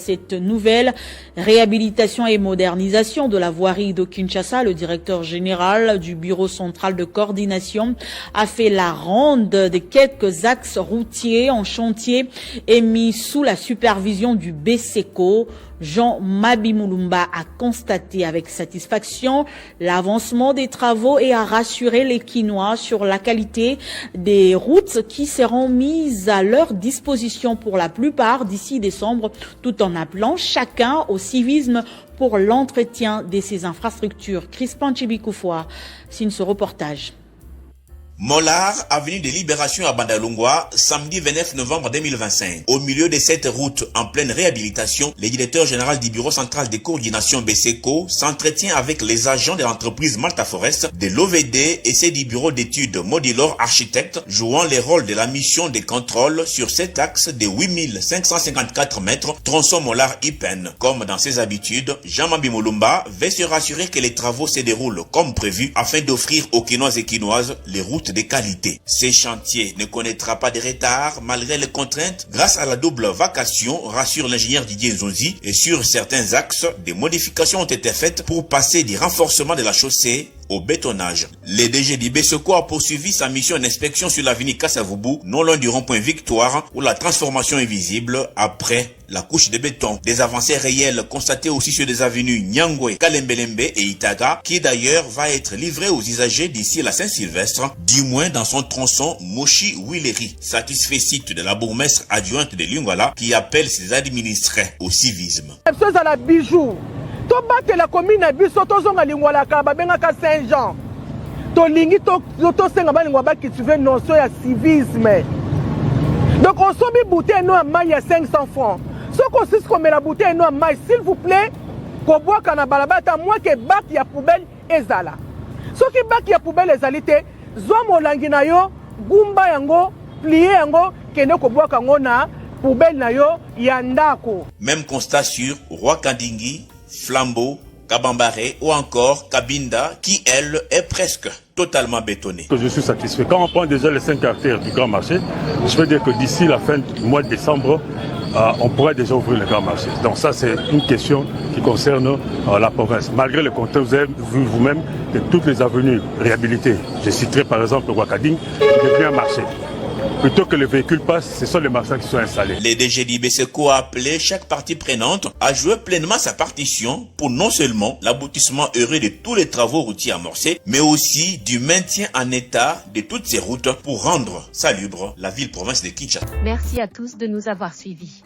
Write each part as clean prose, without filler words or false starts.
cette nouvelle réhabilitation et modernisation de la voirie de Kinshasa, le directeur général du bureau central de coordination a fait la ronde des quelques axes routiers en chantier et mis sous la supervision du BSECO. Jean Mabimulumba a constaté avec satisfaction l'avancement des travaux et a rassuré les Kinois sur la qualité des routes qui seront mises à leur disposition pour la plupart d'ici décembre, tout en appelant chacun au civisme pour l'entretien de ces infrastructures. Crispin Chibikoufwa signe ce reportage. Molar, avenue de Libération à Bandalungwa, samedi 29 novembre 2025. Au milieu de cette route en pleine réhabilitation, le directeur général du bureau central de coordination BSECO s'entretient avec les agents de l'entreprise Malta Forest, de l'OVD et ceux du bureau d'études Modilor Architectes, jouant les rôles de la mission de contrôle sur cet axe de 8554 mètres, tronçon Molar-Ipen. Comme dans ses habitudes, Jean Mabimulumba veut se rassurer que les travaux se déroulent comme prévu afin d'offrir aux Kinois et Kinoises les routes de qualité. Ces chantiers ne connaîtra pas de retard malgré les contraintes grâce à la double vacation, rassure l'ingénieur Didier Nzonzi, et sur certains axes, des modifications ont été faites pour passer du renforcement de la chaussée au bétonnage. Le DG du BSECO a poursuivi sa mission d'inspection sur l'avenue Kassavubu, non loin du rond-point Victoire, où la transformation est visible après la couche de béton. Des avancées réelles constatées aussi sur des avenues Nyangwe, Kalembelembe et Itaga, qui d'ailleurs va être livrée aux usagers d'ici la Saint-Sylvestre, du moins dans son tronçon Moshi-Wileri. Satisfait site de la bourgmestre adjointe de Lingala, qui appelle ses administrés au civisme. Tobate la commune à biso tozonga lingwala ka babengaka Saint-Jean. To lingi to senga balingwa ba cultiver notion ya civisme. Donc on sobi bouteille no mai ya 500 francs. Ce qu'on sait comme la bouteille no mai, s'il vous plaît, ko bois kana balabata moi que bac ya poubelle ezala. Ce qui bac ya poubelle ezalité, zo molangi na yo, gumba yango, plier yango kende ko bois kango na poubelle na yo ya ndako. Même constat sur Roi Kandingi, Flambeau, Kabambare ou encore Kabinda qui, elle, est presque totalement bétonnée. Je suis satisfait. Quand on prend déjà les 5 artères du grand marché, je peux dire que d'ici la fin du mois de décembre, on pourrait déjà ouvrir le grand marché. Donc ça, c'est une question qui concerne la province. Malgré le contexte, vous avez vu vous-même que toutes les avenues réhabilitées, je citerai par exemple le Wakading, devient un marché. Plutôt que les véhicules passent, ce sont les marchands qui sont installés. Le DG du BSECO a appelé chaque partie prenante à jouer pleinement sa partition pour non seulement l'aboutissement heureux de tous les travaux routiers amorcés, mais aussi du maintien en état de toutes ces routes pour rendre salubre la ville-province de Kinshasa. Merci à tous de nous avoir suivis.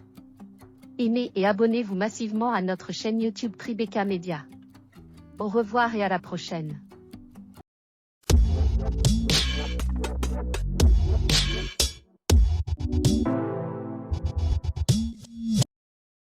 Aimez et abonnez-vous massivement à notre chaîne YouTube Tribeca Media. Au revoir et à la prochaine.